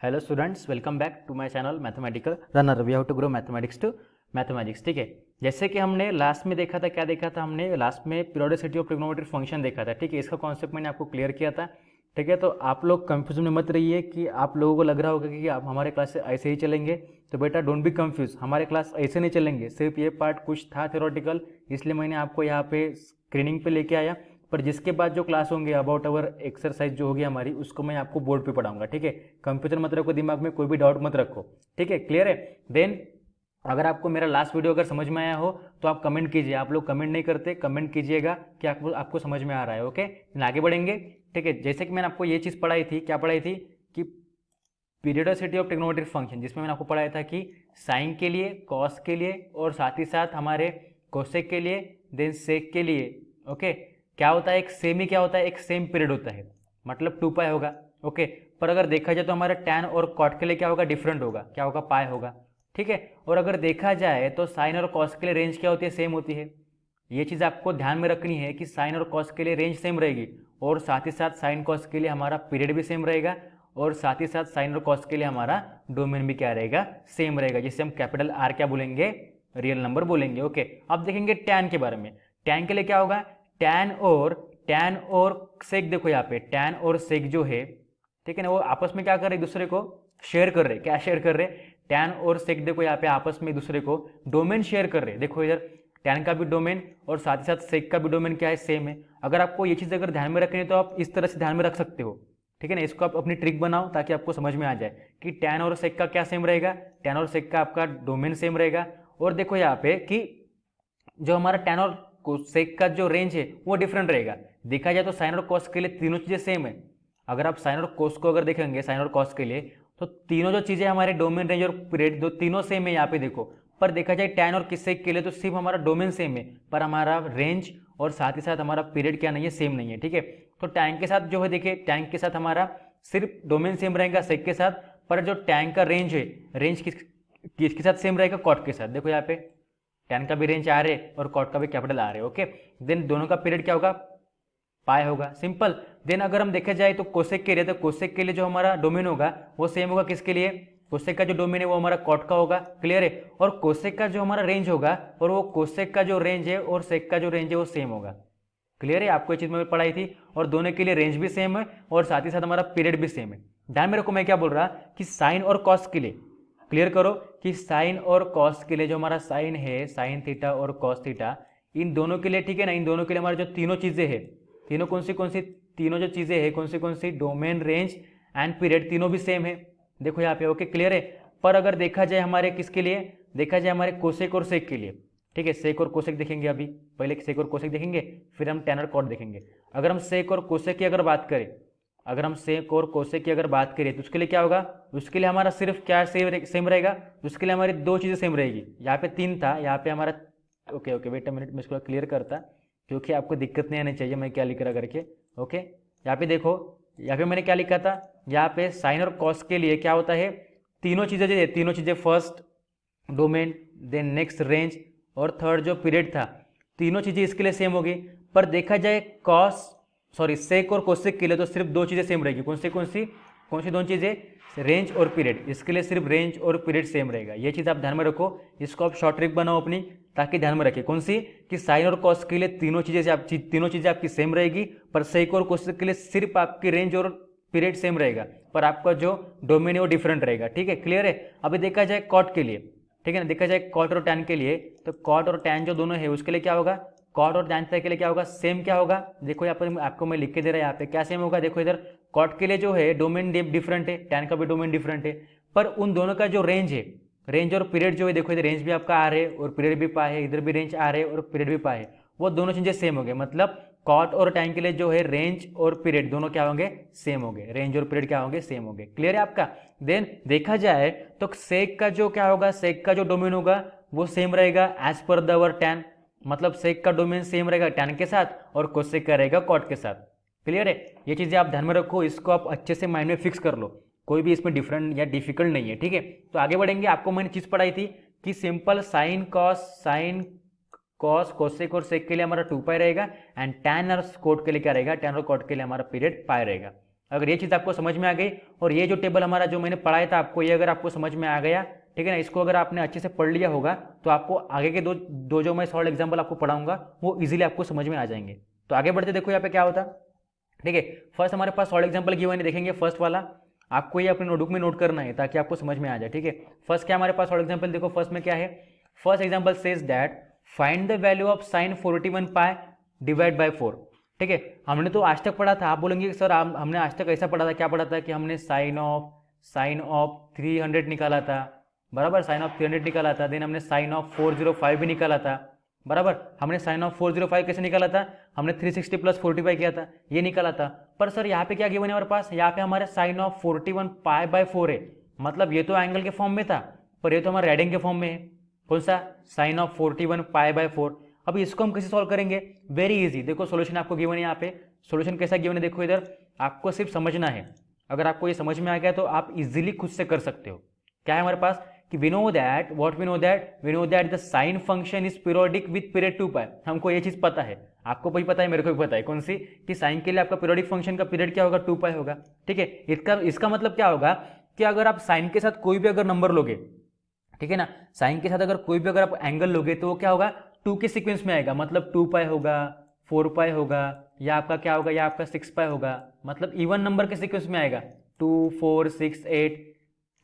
Hello students, welcome back to my channel mathematical runner. We have to grow mathematics to mathematics. ठीक है, जैसे कि हमने last में देखा था, क्या देखा था हमने लास्ट में? पीरियोडिसिटी ऑफ ट्रिग्नोमेट्रिक फंक्शन देखा था। ठीक है, इसका कॉन्सेप्ट मैंने आपको क्लियर किया था। ठीक है, तो आप लोग कंफ्यूजन में मत रहिए कि आप लोगों को लग रहा होगा कि आप हमारे क्लास से ऐसे ही चलेंगे। तो बेटा डोंट बी कंफ्यूज, हमारे क्लास ऐसे नहीं चलेंगे। सिर्फ ये पार्ट कुछ था थ्योरेटिकल, इसलिए मैंने आपको यहाँ पे स्क्रीनिंग पे लेके आया। पर जिसके बाद जो क्लास होंगे अबाउट अवर एक्सरसाइज जो होगी हमारी, उसको मैं आपको बोर्ड पे पढ़ाऊंगा। ठीक है, कंप्यूटर मत रखो दिमाग में, कोई भी डाउट मत रखो। ठीक है, क्लियर है? देन अगर आपको मेरा लास्ट वीडियो अगर समझ में आया हो तो आप कमेंट कीजिए। आप लोग कमेंट नहीं करते, कमेंट कीजिएगा कि आपको समझ में आ रहा है। ओके, आगे बढ़ेंगे। ठीक है, जैसे कि मैंने आपको ये चीज़ पढ़ाई थी, क्या पढ़ाई थी कि पीरियोडिसिटी ऑफ ट्रिग्नोमेट्रिक फंक्शन, जिसमें मैंने आपको पढ़ाया था कि साइन के लिए, कॉस के लिए और साथ ही साथ हमारे कोसेक के लिए, देन सेक के लिए। ओके, क्या होता है एक सेम ही, क्या होता है एक सेम पीरियड होता है, मतलब 2 पाई होगा। ओके, पर अगर देखा जाए तो हमारा टैन और कॉट के लिए क्या होगा, डिफरेंट होगा, क्या होगा, पाई होगा। ठीक है, और अगर देखा जाए तो साइन और कॉस के लिए रेंज क्या होती है, सेम होती है। ये चीज़ आपको ध्यान में रखनी है कि साइन और कॉस के लिए रेंज सेम रहेगी, और साथ ही साथ साइन कॉस के लिए हमारा पीरियड भी सेम रहेगा, और साथ ही साथ साइन और कॉस के लिए हमारा डोमेन भी क्या रहेगा, सेम रहेगा, जिसे हम कैपिटल आर क्या बोलेंगे, रियल नंबर बोलेंगे। ओके, अब देखेंगे टैन के बारे में। टैन के लिए क्या होगा, टैन और सेक, देखो यहाँ पे टैन और सेक जो है, ठीक है ना, वो आपस में क्या कर रहे, एक दूसरे को शेयर कर रहे। क्या शेयर कर रहे? टैन और सेक, देखो यहाँ पे आपस में एक दूसरे को डोमेन शेयर कर रहे। देखो इधर टैन का भी डोमेन और साथ ही साथ सेक का भी डोमेन क्या है, सेम है। अगर आपको ये चीज़ अगर ध्यान में रखनी है तो आप इस तरह से ध्यान में रख सकते हो। ठीक है ना, इसको आप अपनी ट्रिक बनाओ ताकि आपको समझ में आ जाए कि टैन और सेक का क्या सेम रहेगा, टैन और सेक का आपका डोमेन सेम रहेगा। और देखो यहाँ पे कि जो हमारा टैन और सेक का जो रेंज है वो डिफरेंट रहेगा। देखा जाए तो साइन और कॉस के लिए तीनों चीज़ें सेम है। अगर आप साइन और कॉस को अगर देखेंगे, साइन और कॉस के लिए, तो तीनों जो चीज़ें हमारे डोमेन, रेंज और पीरियड, दो तीनों सेम है यहाँ पे देखो। पर देखा जाए टैन और सेक के लिए तो सिर्फ हमारा डोमेन सेम है, पर हमारा रेंज और साथ ही साथ हमारा पीरियड क्या नहीं है, सेम नहीं है। ठीक है, तो टैंक के साथ जो है, देखिए टैंक के साथ हमारा सिर्फ डोमेन सेम रहेगा सेक के साथ, पर जो टैंक का रेंज है, रेंज किसके साथ सेम रहेगा, कॉट के साथ। देखो यहाँ पे टैन का भी रेंज आ रहे और कॉट का भी कैपिटल आ रहे। ओके, देन दोनों का पीरियड क्या होगा, पाई होगा, सिंपल। देन अगर हम देखा जाए तो कोसेक के लिए, तो कोसेक के लिए जो हमारा डोमेन होगा वो सेम होगा किसके लिए, कोसेक का जो डोमेन है वो हमारा कॉट का होगा। क्लियर है? और कोसेक का जो हमारा रेंज होगा, और वो कोसेक का जो रेंज है और सेक का जो रेंज है वो सेम होगा। क्लियर है? आपको ये चीज मैं पढ़ाई थी, और दोनों के लिए रेंज भी सेम है और साथ ही साथ हमारा पीरियड भी सेम है। ध्यान में रखो मैं क्या बोल रहा कि साइन और कॉस के लिए, क्लियर करो कि साइन और कॉस के लिए जो हमारा साइन है, साइन थीटा और कॉस थीटा, इन दोनों के लिए, ठीक है ना, इन दोनों के लिए हमारे जो तीनों चीजें हैं, तीनों कौन सी तीनों जो चीजें हैं कौन सी, डोमेन, रेंज एंड पीरियड, तीनों भी सेम है। देखो यहाँ पे। ओके, क्लियर है? पर अगर देखा जाए हमारे किसके लिए, देखा जाए हमारे कोसेक और सेक के लिए, ठीक है, सेक और कोसेक देखेंगे अभी, पहले सेक और कोसेक देखेंगे, फिर हम टैन और कॉट देखेंगे। अगर हम सेक और कोसेक की अगर बात करें, अगर हम सेक और कोसेक की अगर बात करें तो उसके लिए क्या होगा, उसके लिए हमारा सिर्फ क्या सेम रहेगा, उसके लिए हमारी दो चीज़ें सेम रहेगी। यहाँ पे 3 था, यहाँ पे हमारा, okay okay wait a minute, मैं इसको क्लियर करता क्योंकि आपको दिक्कत नहीं आनी चाहिए मैं क्या लिख रहा करके। ओके, यहाँ पे देखो, यहाँ पे मैंने क्या लिखा था, यहाँ पे साइन और कॉस के लिए क्या होता है, तीनों चीज़ें, तीनों चीज़ें, first domain, then next range और थर्ड जो पीरियड था, तीनों चीज़ें इसके लिए सेम होगी। पर देखा जाए सेक और कोसेक के लिए तो सिर्फ दो चीज़ें सेम रहेगी। कौन सी दोनों चीज़ें, रेंज और पीरियड। इसके लिए सिर्फ रेंज और पीरियड सेम रहेगा। ये चीज़ आप ध्यान में रखो, इसको आप शॉर्ट ट्रिक बनाओ अपनी, ताकि ध्यान में रखें कौन सी, कि साइन और कॉस के लिए तीनों चीज़ें आपकी सेम रहेगी, पर सेक और कोसेक के लिए सिर्फ आपकी रेंज और पीरियड सेम रहेगा, पर आपका जो डोमेन है वो डिफरेंट रहेगा। ठीक है, क्लियर है? अभी देखा जाए कॉट के लिए, ठीक है ना, देखा जाए कॉट और टैन के लिए, तो कॉट और टैन जो दोनों है उसके लिए क्या होगा, कॉट और टैन के लिए क्या होगा, सेम क्या होगा, देखो यहाँ पर आपको मैं लिख के दे रहा यहाँ पे क्या सेम होगा। देखो इधर कॉट के लिए जो है डोमेन डिफरेंट है, टैन का भी डोमेन डिफरेंट है, पर उन दोनों का जो रेंज है, रेंज और पीरियड जो है, देखो इधर रेंज भी आपका आ रहे और पीरियड भी पाए है, इधर भी रेंज आ रहे और पीरियड भी पाए है, वो दोनों चीजें सेम हो गए। मतलब कॉट और टैन के लिए जो है रेंज और पीरियड दोनों क्या होंगे, सेम होंगे, रेंज और पीरियड क्या होंगे, सेम होंगे। क्लियर है आपका? देन देखा जाए तो सेक का जो क्या होगा, सेक का जो डोमेन होगा वो सेम रहेगा as per the our tan, मतलब सेक का डोमेन सेम रहेगा टैन के साथ और कोसेक का रहेगा कॉट के साथ। क्लियर है? ये चीजें आप ध्यान में रखो, इसको आप अच्छे से माइंड में फिक्स कर लो, कोई भी इसमें डिफरेंट या डिफिकल्ट नहीं है। ठीक है, तो आगे बढ़ेंगे। आपको मैंने चीज पढ़ाई थी कि सिंपल साइन कॉस कोसेक और सेक के लिए हमारा 2 पाई रहेगा, एंड टैन और कोट के लिए क्या रहेगा, टैन और कोट के लिए हमारा पीरियड पाई रहेगा। अगर ये चीज़ आपको समझ में आ गई और ये जो टेबल हमारा जो मैंने पढ़ाया था आपको, ये अगर आपको समझ में आ गया, ठीक है ना, इसको अगर आपने अच्छे से पढ़ लिया होगा तो आपको आगे के दो जो मैं सॉल्व एग्जाम्पल आपको पढ़ाऊंगा वो इजीली आपको समझ में आ जाएंगे। तो आगे बढ़ते देखो यहाँ पे क्या होता, ठीक है। फर्स्ट हमारे पास सॉल्व एग्जाम्पल गिवन है, देखेंगे फर्स्ट वाला, आपको ये अपने नोटबुक में नोट करना है ताकि आपको समझ में आ जाए, ठीक है। फर्स्ट क्या हमारे पास सॉल्व एग्जाम्पल, देखो फर्स्ट में क्या है, first example says that find the value of sine 41 pi divide by 4, ठीक है। हमने तो आज तक पढ़ा था, आप बोलेंगे सर हमने आज तक ऐसा पढ़ा था, क्या पढ़ा था कि हमने साइन ऑफ 300 निकाला था, बराबर, साइन ऑफ 300 निकाला था, देन हमने साइन ऑफ 405 भी निकाला था, बराबर। हमने साइन ऑफ 405 कैसे निकाला था, हमने 360 प्लस 45 किया था, ये निकाला था। पर सर यहाँ पे क्या गिवन है हमारे पास, यहाँ पे हमारे साइन ऑफ 41 पाई बाय 4 है, मतलब ये तो एंगल के फॉर्म में था पर ये तो हमारे रेडियन के फॉर्म में है, कौन सा, साइन ऑफ 41 पाई बाय 4। अब इसको हम कैसे सॉल्व करेंगे, वेरी इजी, देखो सॉल्यूशन आपको गिवन है यहाँ पे, सॉल्यूशन कैसा गिवन है देखो इधर, आपको सिर्फ समझना है, अगर आपको ये समझ में आ गया तो आप इजीली खुद से कर सकते हो। क्या है हमारे पास कि we know that the sine function is periodic with period 2 pi, हमको ये चीज पता है, आपको भी पता है, मेरे को भी पता है, कौन सी, कि साइन के लिए आपका पीरियोडिक फंक्शन का पीरियड क्या होगा, 2 पाई होगा, ठीक है। इसका मतलब क्या होगा कि अगर आप साइन के साथ कोई भी अगर नंबर लोगे, ठीक है ना, साइन के साथ अगर कोई भी अगर आप एंगल लोगे तो वो क्या होगा, 2 के सीक्वेंस में आएगा, मतलब 2 पाई होगा, 4 पाई होगा, या आपका क्या होगा, या आपका 6 पाई होगा, मतलब इवन नंबर के सीक्वेंस में आएगा, 2 4 6 8,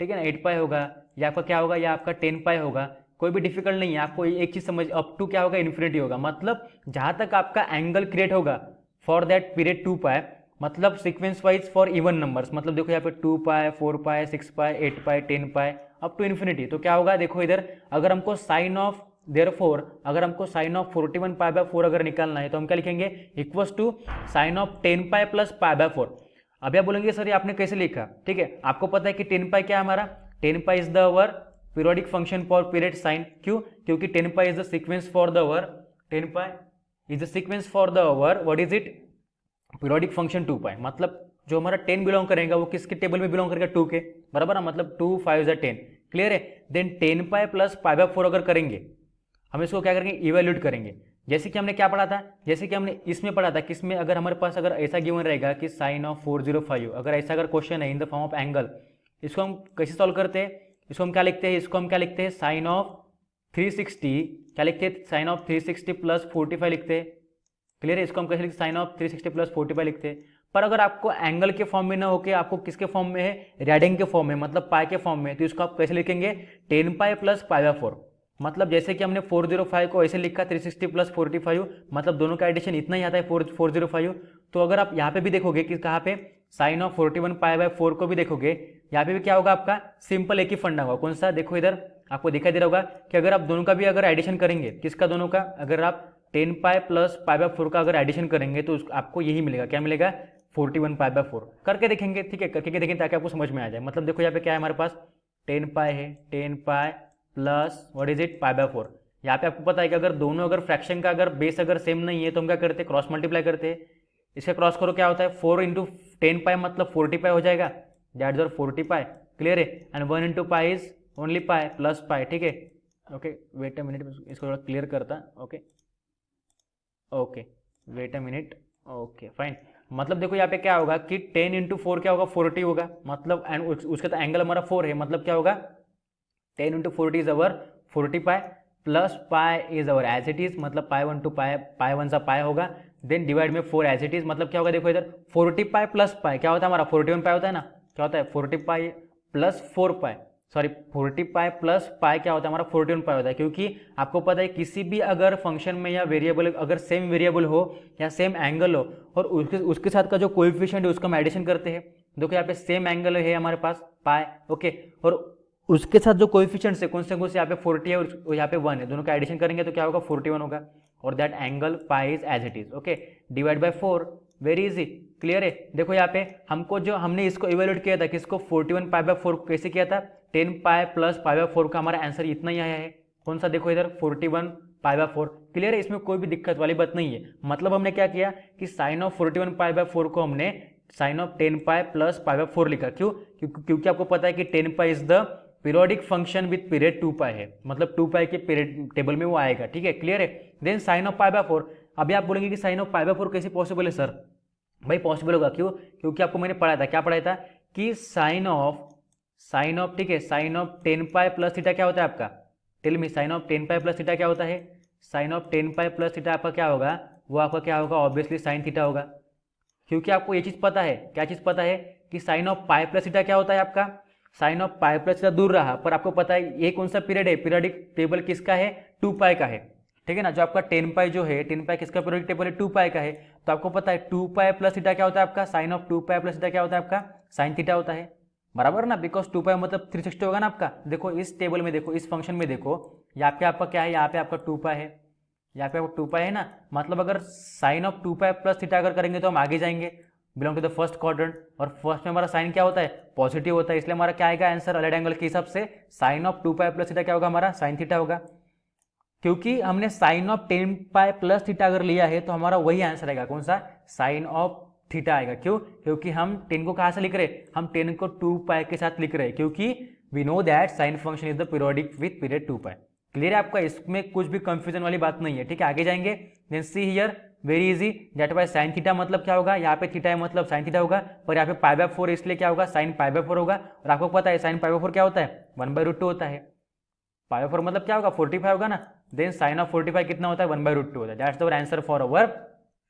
ठीक है ना, 8 पाई होगा, या आपका क्या होगा, या आपका 10 पाई होगा, कोई भी डिफिकल्ट नहीं है, आपको एक चीज समझ, अप टू क्या होगा, इन्फिनिटी होगा, मतलब जहां तक आपका एंगल क्रिएट होगा फॉर दैट पीरियड 2 पाई, मतलब sequence wise for even numbers, मतलब देखो यहाँ पे 2 पाई 4 पाई 6 पाई 8 पाई 10 पाई अप टू इन्फिनिटी। तो क्या होगा देखो इधर, अगर हमको साइन ऑफ अगर हमको साइन ऑफ 41 पाई बाय 4 अगर निकालना है तो हम क्या लिखेंगे, equals to sine of 10 pi plus pi by 4। अब आप बोलेंगे सर ये आपने कैसे लिखा, ठीक है, आपको पता है कि 10 पाई क्या है हमारा, 10 pi is the our periodic function for period sine, क्यों, क्योंकि 10 pi is the sequence for the our, 10 pi is the sequence for the our what is it, periodic function 2 pi, मतलब जो हमारा 10 बिलोंग करेगा वो किसके टेबल में belong करेगा, 2 के, बराबर, मतलब 2 5 10, क्लियर है। Then 10 pi plus pi by 4 अगर करेंगे, हम इसको क्या करेंगे, इवेल्यूट करेंगे, जैसे कि हमने क्या पढ़ा था, जैसे कि हमने इसमें पढ़ा था, किसमें, अगर हमारे पास अगर ऐसा गिवन रहेगा कि साइन ऑफ 405, अगर ऐसा अगर क्वेश्चन है in the form of angle, इसको हम कैसे सॉल्व करते हैं, इसको हम क्या लिखते हैं, इसको हम क्या लिखते हैं, साइन ऑफ 360, क्या लिखते हैं, साइन ऑफ 360 प्लस 45 लिखते हैं, क्लियर है। इसको हम कैसे लिखते हैं, साइन ऑफ 360 प्लस 45 लिखते हैं। पर अगर आपको एंगल के फॉर्म में ना होके आपको किसके फॉर्म में है, रेडियन के फॉर्म में, मतलब पाई के फॉर्म में, तो इसको आप कैसे लिखेंगे, 10 पाई प्लस पाई बाय 4, मतलब जैसे कि हमने 405 को ऐसे लिखा 360 प्लस 45, मतलब दोनों का एडिशन इतना ही आता है 405। तो अगर आप यहाँ पे भी देखोगे कि कहाँ पे साइन ऑफ 41 पाई बाय 4 को भी देखोगे, यहाँ पे भी क्या होगा आपका, सिंपल एक ही फंडा होगा, कौन सा, देखो इधर आपको दिखाई दे रहा होगा कि अगर आप दोनों का भी अगर एडिशन करेंगे, किसका, दोनों का, अगर आप 10 पाई प्लस पाई बाय 4 का अगर एडिशन करेंगे तो आपको यही मिलेगा, क्या मिलेगा, 41 पाई बाय 4। करके देखेंगे, ठीक है, करके देखेंगे ताकि आपको समझ में आ जाए। मतलब देखो यहाँ पे क्या है हमारे पास, 10 पाई है, 10 pi plus what is it, pi by 4। यहाँ पे आपको पता है कि अगर दोनों अगर फ्रैक्शन का अगर बेस अगर सेम नहीं है तो हम क्या करते हैं, क्रॉस मल्टीप्लाई करते हैं, इसे क्रॉस करो क्या होता है, 4 इंटू 10 पाई मतलब 40 पाई हो जाएगा, दैट इज 40 पाई, क्लियर है। And 1 into pi is only pi plus पाई, ठीक है, ओके, वेट अ मिनट, इसको थोड़ा क्लियर करता, okay okay, wait a minute, okay fine. मतलब देखो यहाँ पे क्या होगा कि 10 इंटू 4 क्या होगा, 40 होगा, मतलब एंड उसके तो एंगल हमारा 4 है, मतलब क्या होगा, 10 into 40 is our 40 pi plus pi is our as it is, मतलब पाई 1 टू पाई 1 सा पाई होगा, देन डिवाइड में 4 एज इट इज, मतलब क्या होगा, देखो इधर 40 पाई प्लस पाई क्या होता है हमारा, 41 पाई होता है ना, क्या होता है 40 पाई प्लस 4 पाई, सॉरी 40 पाई प्लस पाई क्या होता है हमारा, 41 पाई होता है, क्योंकि आपको पता है किसी भी अगर फंक्शन में या वेरिएबल अगर सेम वेरिएबल हो या सेम एंगल हो और उसके साथ का जो कोएफिशिएंट है उसका हम एडिशन करते हैं, देखो यहाँ पे सेम एंगल है हमारे पास पाई, ओके, और उसके साथ जो कोएफिशिएंट्स है कौन से यहाँ पे 40 है और यहाँ पे 1 है, दोनों का एडिशन करेंगे तो क्या होगा, 41 होगा, और that angle pi is as it is, okay, divide by 4, very easy, clear है। देखो यहाँ पे हमको जो हमने इसको इवेल्यूएट किया था, किसको, 41 पाई बाय 4 कैसे किया था, 10 पाई प्लस पाई बाय 4 का हमारा आंसर इतना ही आया है, कौन सा, देखो इधर 41 पाई बाय 4, क्लियर है, इसमें कोई भी दिक्कत वाली बात नहीं है। मतलब हमने क्या किया कि साइन ऑफ 41 पाई बाय 4 को हमने sine of 10 pi plus pi by 4 लिखा, क्यों, क्योंकि आपको पता है कि 10 pi is the periodic function with period 2 pi है, मतलब 2 पाई के पीरियड टेबल में वो आएगा, ठीक है, क्लियर है। Then sine of pi by 4, अभी आप बोलेंगे कि साइन ऑफ पाई बाय 4 कैसे पॉसिबल है सर, भाई पॉसिबल होगा, क्यों? क्योंकि आपको मैंने पढ़ाया था, क्या पढ़ाया था कि साइन ऑफ ठीक है, sine of 10 pi plus theta क्या होता है आपका? Tell me, sine of 10 pi plus theta क्या होता है? Sine of 10 pi plus theta आपका क्या होगा? वो आपका क्या होगा? ऑब्वियसली साइन थीटा होगा। क्योंकि आपको ये चीज़ पता है, क्या चीज़ पता है कि sine of pi plus theta क्या होता है आपका? Sine of pi plus theta दूर रहा, पर आपको पता है ये कौन सा पीरियड है? पीरियडिक टेबल किसका है? 2 पाई का है, ठीक है ना। जो आपका 10 पाई जो है, 10 पाई किसका पीरियडिक टेबल है? 2 पाई का है। तो आपको पता है 2 पाई प्लस थीटा क्या होता है आपका? Sine of 2 pi plus theta क्या होता है आपका? साइन थीटा होता है, बराबर ना। बिकॉज 2 पाई मतलब 360 होगा ना आपका। देखो इस टेबल में देखो, इस फंक्शन में देखो, यहाँ पे आपका क्या है? यहाँ पे आपका 2 पाई है, यहाँ पे आपको 2 पाई है ना। मतलब अगर sine of 2 pi plus theta अगर करेंगे तो हम आगे जाएंगे, belong to the first quadrant, और फर्स्ट में हमारा साइन क्या होता है? पॉजिटिव होता है, इसलिए हमारा क्या आएगा आंसर? अलग एंगल के हिसाब से sine of 2 pi plus theta क्या होगा हमारा? साइन थीटा होगा। क्योंकि हमने sine of 10 pi plus theta अगर लिया है तो हमारा वही आंसर आएगा, कौन सा? साइन ऑफ थीटा आएगा। क्यों? क्योंकि हम 10 को कहाँ से लिख रहे हैं? हम 10 को 2 पाई के साथ लिख रहे हैं, क्योंकि we know that sine function is the periodic with period 2 pi. Clear है आपका? इसमें कुछ भी कंफ्यूजन वाली बात नहीं है, ठीक है। आगे जाएंगे, then see here, very easy, that why sine theta मतलब क्या होगा? यहाँ पे थीटा है मतलब साइन थीटा होगा, पर यहाँ पे पाई/4 इसलिए क्या होगा? साइन पाई/4 होगा। और आपको पता है साइन पाई/4 क्या होता है? 1/√2 होता है। पाई/4 मतलब क्या होगा? 45 होगा ना। देन साइन ऑफ 45 कितना होता है? 1/√2 होता है। That's our answer for our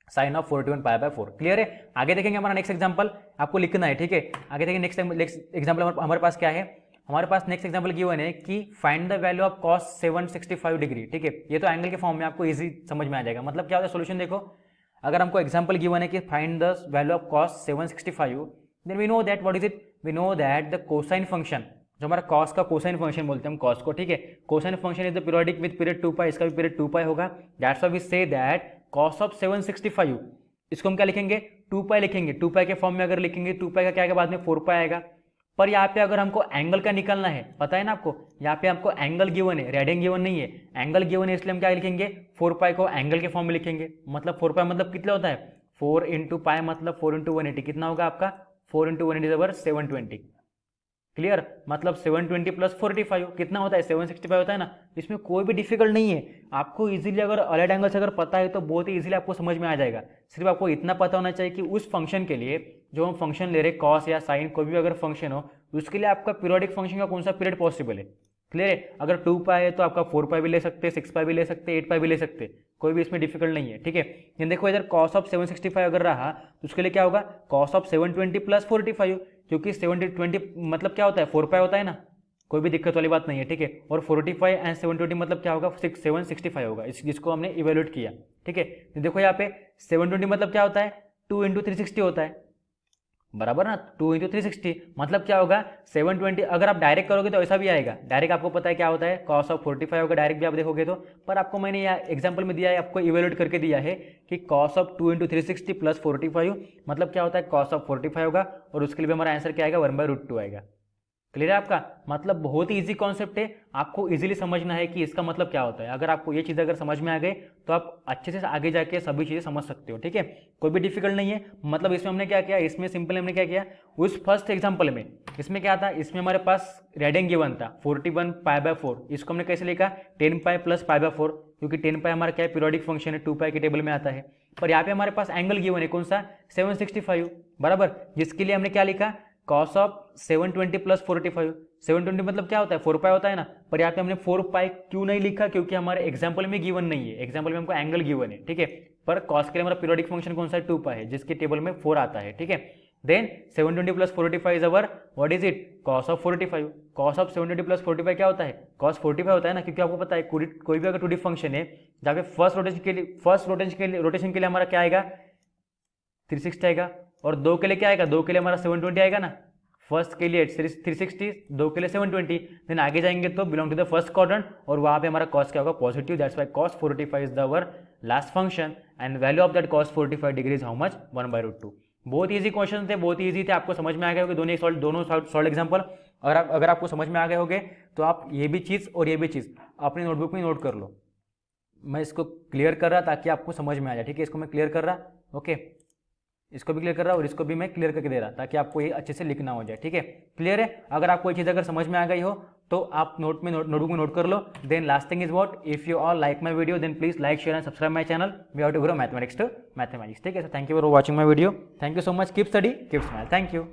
sine of 41 pi. Clear है? आगे देखेंगे हमारा नेक्स्ट एग्जांपल, आपको लिखना है, ठीक है। आगे देखेंगे नेक्स्ट एग्जांपल हमारे पास क्या है? हमारे पास नेक्स्ट एग्जांपल गिवन है कि find the value of cos 765 degree, ठीक है। ये तो एंगल के फॉर्म में आपको इजी समझ में आ जाएगा। मतलब क्या होता है सोल्यूशन? देखो, अगर हमको एग्जांपल गिवन है कि find the value of cos 765, then we know that what is it? We know that the cosine function, जो हमारा cos का कोसाइन फंक्शन बोलते हैं हम cos को, ठीक है। Cosine function is the periodic with period 2 pi, इसका भी पीरियड 2 पाई होगा। That's why we say that cos of 765, इसको हम क्या लिखेंगे? 2 पाई लिखेंगे। 2 पाई के फॉर्म में अगर लिखेंगे 2 पाई का क्या आएगा बाद में? 4 पाई आएगा। पर यहाँ पे अगर हमको एंगल का निकालना है, पता है ना आपको, यहाँ पे आपको एंगल गिवन है, रेडियन गिवन नहीं है, एंगल गिवन है, इसलिए हम क्या लिखेंगे? 4 पाई को एंगल के फॉर्म में लिखेंगे। मतलब 4 पाई मतलब कितना होता है? 4 इंटू पाई मतलब 4 इंटू 180, कितना होगा आपका? 4 इंटू 180 इज 720। क्लियर? मतलब 720 प्लस 45 कितना होता है? 765 होता है ना। इसमें कोई भी डिफिकल्ट नहीं है, आपको इजीली अगर अलग एंगल से अगर पता है तो बहुत ही इजीली आपको समझ में आ जाएगा। सिर्फ आपको इतना पता होना चाहिए कि उस फंक्शन के लिए जो हम फंक्शन ले रहे हैं, कॉस या साइन, कोई भी अगर फंक्शन हो, उसके लिए आपका पीरियोडिक फंक्शन का कौन सा पीरियड पॉसिबल है। क्लियर है? अगर 2 पाई है तो आपका 4 पाई भी ले सकते हैं, 6 पाई भी ले सकते हैं, 8 पाई भी ले सकते हैं, कोई भी इसमें डिफिकल्ट नहीं है, ठीक है। ये देखो इधर cos ऑफ 765 अगर रहा तो उसके लिए क्या होगा? cos ऑफ 720 प्लस 45, क्योंकि 720 मतलब क्या होता है? 4 पाई होता है ना, कोई भी दिक्कत वाली बात नहीं है, ठीक है। और 45 एंड 720 मतलब क्या होगा? 765 होगा, जिसको हमने इवेल्यूएट किया, ठीक है। देखो यहाँ पे 720 मतलब क्या होता है? 2 इंटू 360 होता है, बराबर ना। 2 इंटू 360 मतलब क्या होगा? 720। अगर आप डायरेक्ट करोगे तो ऐसा भी आएगा, डायरेक्ट आपको पता है क्या होता है? cos ऑफ 45 होगा, डायरेक्ट भी आप देखोगे तो। पर आपको मैंने यहाँ एग्जांपल में दिया है, आपको इवेल्यूएट करके दिया है कि cos ऑफ 2 इंटू 360 प्लस 45 मतलब क्या होता है? cos ऑफ 45 होगा, और उसके लिए भी हमारा आंसर क्या आएगा? 1/√2 आएगा। क्लियर है आपका? मतलब बहुत ही इजी कॉन्सेप्ट है, आपको इजीली समझना है कि इसका मतलब क्या होता है। अगर आपको ये चीज़ अगर समझ में आ गई तो आप अच्छे से आगे जाके सभी चीज़ें समझ सकते हो, ठीक है। कोई भी डिफिकल्ट नहीं है। मतलब इसमें हमने क्या किया? इसमें सिंपल हमने क्या किया? उस फर्स्ट एग्जाम्पल में इसमें क्या था? इसमें हमारे पास रेडियन गिवन था 41 पाई/4, इसको हमने कैसे लिखा? 10 पाई प्लस पाई/4, क्योंकि 10 पाई हमारा क्या है? पीरियोडिक फंक्शन है, 2 पाई के टेबल में आता है। पर यहाँ पे हमारे पास एंगल गिवन है, कौन सा? 765, बराबर, जिसके लिए हमने क्या लिखा? cos of 720 plus 45। 720 मतलब क्या होता है? 4 पाई होता है ना। पर यहाँ पे हमने 4 पाई क्यों नहीं लिखा? क्योंकि हमारे एग्जाम्पल में गिवन नहीं है, एग्जाम्पल में हमको एंगल गिवन है, ठीक है। पर cos के लिए हमारा पीरियोडिक फंक्शन कौन सा है? 2 पाई है, जिसके टेबल में 4 आता है, ठीक है। Then 720 plus 45 is our what is it? cos of 45। cos of 720 plus 45 क्या होता है? cos 45 होता है ना, क्योंकि आपको पता है कोई भी अगर 2D फंक्शन है जहाँ पे फर्स्ट रोटेशन के लिए हमारा क्या आएगा? 360 आएगा, और 2 के लिए क्या आएगा? 2 के लिए हमारा 720 आएगा ना। फर्स्ट के लिए 360, 2 के लिए 720। देन आगे जाएंगे तो belong to the first quadrant, और वहाँ पे हमारा cos क्या होगा? Positive. That's why cos 45 is the our last function, and value of that cos 45 degree is how much? 1/√2। बहुत ईजी क्वेश्चन थे, बहुत ईजी थे, आपको समझ में आ गए होंगे दोनों सॉल्व एग्जाम्पल। अगर आपको समझ में आ गए होंगे तो आप ये भी चीज़ और ये भी चीज़ अपनी नोटबुक में नोट कर लो। मैं इसको क्लियर कर रहा ताकि आपको समझ में आ जाए, ठीक है। इसको मैं क्लियर कर रहा, ओके, इसको भी क्लियर कर रहा और इसको भी मैं क्लियर करके दे रहा ताकि आपको ये अच्छे से लिखना हो जाए, ठीक है। क्लियर है? अगर आपको ये चीज़ अगर समझ में आ गई हो तो आप नोटबुक में नोट कर लो. Then last thing is what, if you all like my video then please like share and subscribe my channel we how to grow mathematics to mathematics. ठीक है, so thank you for watching my video. Thank you so much. Keep study, keep smile. Thank you.